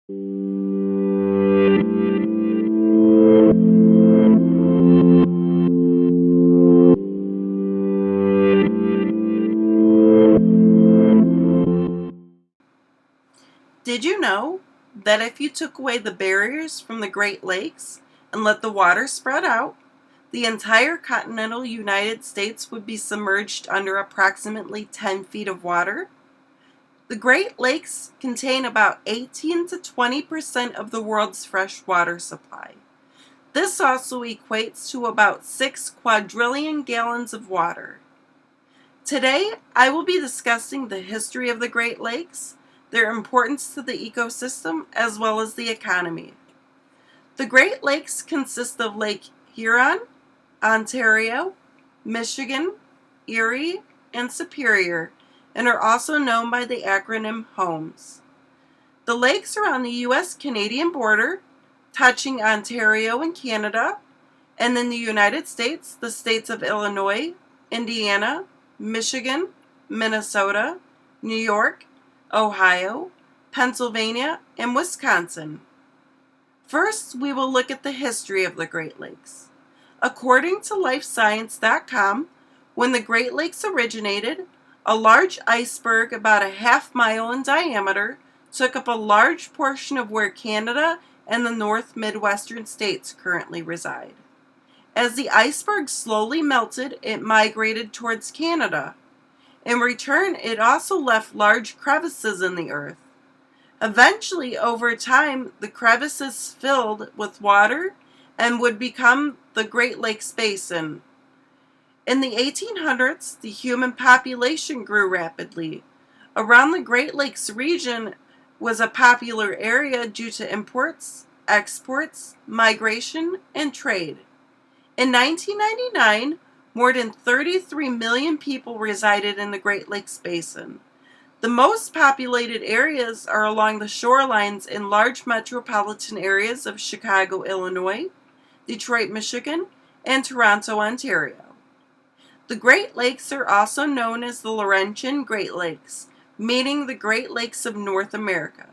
Did you know that if you took away the barriers from the Great Lakes and let the water spread out, the entire continental United States would be submerged under approximately 10 feet of water? The Great Lakes contain about 18 to 20% of the world's fresh water supply. This also equates to about 6 quadrillion gallons of water. Today, I will be discussing the history of the Great Lakes, their importance to the ecosystem, as well as the economy. The Great Lakes consist of Lake Huron, Ontario, Michigan, Erie, and Superior, and are also known by the acronym HOMES. The lakes are on the U.S.-Canadian border, touching Ontario and Canada, and in the United States, the states of Illinois, Indiana, Michigan, Minnesota, New York, Ohio, Pennsylvania, and Wisconsin. First, we will look at the history of the Great Lakes. According to lifescience.com, when the Great Lakes originated, a large iceberg about a half-mile in diameter took up a large portion of where Canada and the North Midwestern states currently reside. As the iceberg slowly melted, it migrated towards Canada. In return, it also left large crevices in the earth. Eventually, over time, the crevices filled with water and would become the Great Lakes Basin. In the 1800s, the human population grew rapidly. Around the Great Lakes region was a popular area due to imports, exports, migration, and trade. In 1999, more than 33 million people resided in the Great Lakes Basin. The most populated areas are along the shorelines in large metropolitan areas of Chicago, Illinois, Detroit, Michigan, and Toronto, Ontario. The Great Lakes are also known as the Laurentian Great Lakes, meaning the Great Lakes of North America.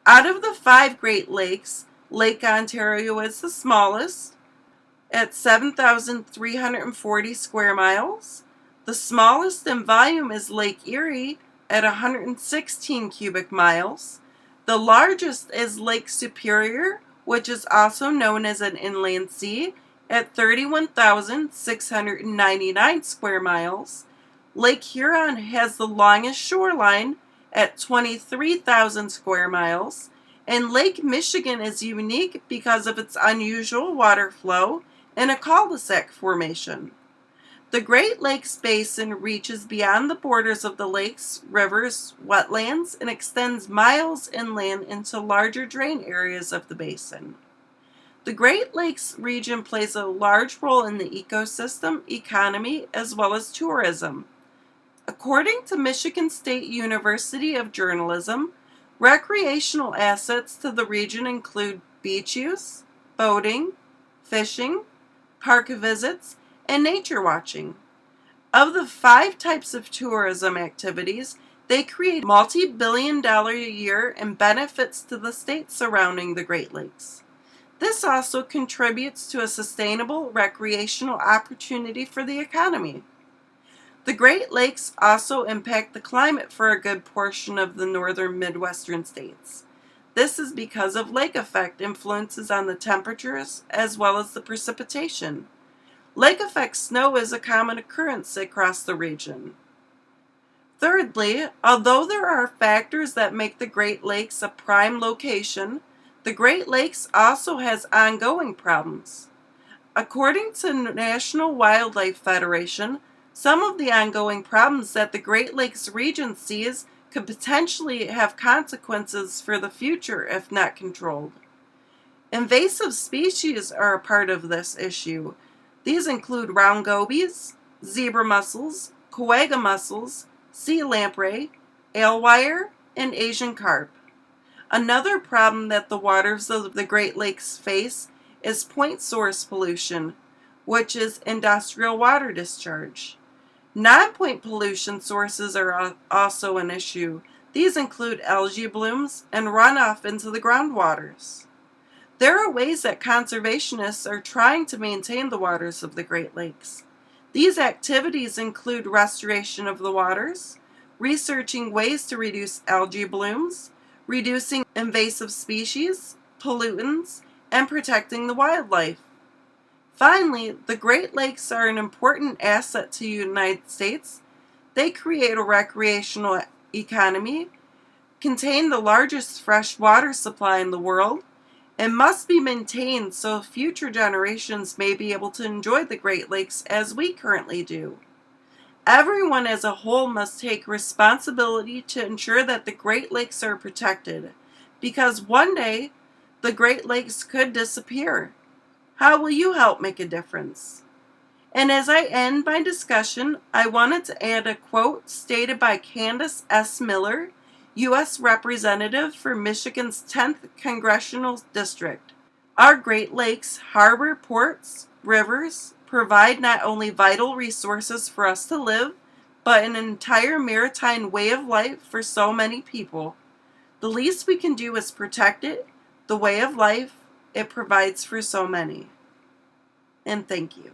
Out of the 5 Great Lakes, Lake Ontario is the smallest, at 7,340 square miles. The smallest in volume is Lake Erie at 116 cubic miles. The largest is Lake Superior, which is also known as an inland sea, at 31,699 square miles. Lake Huron has the longest shoreline at 23,000 square miles, and Lake Michigan is unique because of its unusual water flow and a cul-de-sac formation. The Great Lakes Basin reaches beyond the borders of the lakes, rivers, wetlands, and extends miles inland into larger drain areas of the basin. The Great Lakes region plays a large role in the ecosystem, economy, as well as tourism. According to Michigan State University of Journalism, recreational assets to the region include beach use, boating, fishing, park visits, and nature watching. Of the 5 types of tourism activities, they create multi-billion-dollar a year and benefits to the states surrounding the Great Lakes. This also contributes to a sustainable recreational opportunity for the economy. The Great Lakes also impact the climate for a good portion of the northern Midwestern states. This is because of lake effect influences on the temperatures as well as the precipitation. Lake effect snow is a common occurrence across the region. Thirdly, although there are factors that make the Great Lakes a prime location, the Great Lakes also has ongoing problems. According to National Wildlife Federation, some of the ongoing problems that the Great Lakes region sees could potentially have consequences for the future if not controlled. Invasive species are a part of this issue. These include round gobies, zebra mussels, coaga mussels, sea lamprey, alewife, and Asian carp. Another problem that the waters of the Great Lakes face is point source pollution, which is industrial water discharge. Non-point pollution sources are also an issue. These include algae blooms and runoff into the groundwaters. There are ways that conservationists are trying to maintain the waters of the Great Lakes. These activities include restoration of the waters, researching ways to reduce algae blooms, reducing invasive species, pollutants, and protecting the wildlife. Finally, the Great Lakes are an important asset to the United States. They create a recreational economy, contain the largest fresh water supply in the world, and must be maintained so future generations may be able to enjoy the Great Lakes as we currently do. Everyone as a whole must take responsibility to ensure that the Great Lakes are protected, because one day the Great Lakes could disappear. How will you help make a difference? And as I end my discussion, I wanted to add a quote stated by Candace S. Miller, U.S. Representative for Michigan's 10th Congressional District. Our Great Lakes harbor, ports, rivers, provide not only vital resources for us to live, but an entire maritime way of life for so many people. The least we can do is protect it, the way of life it provides for so many. And thank you.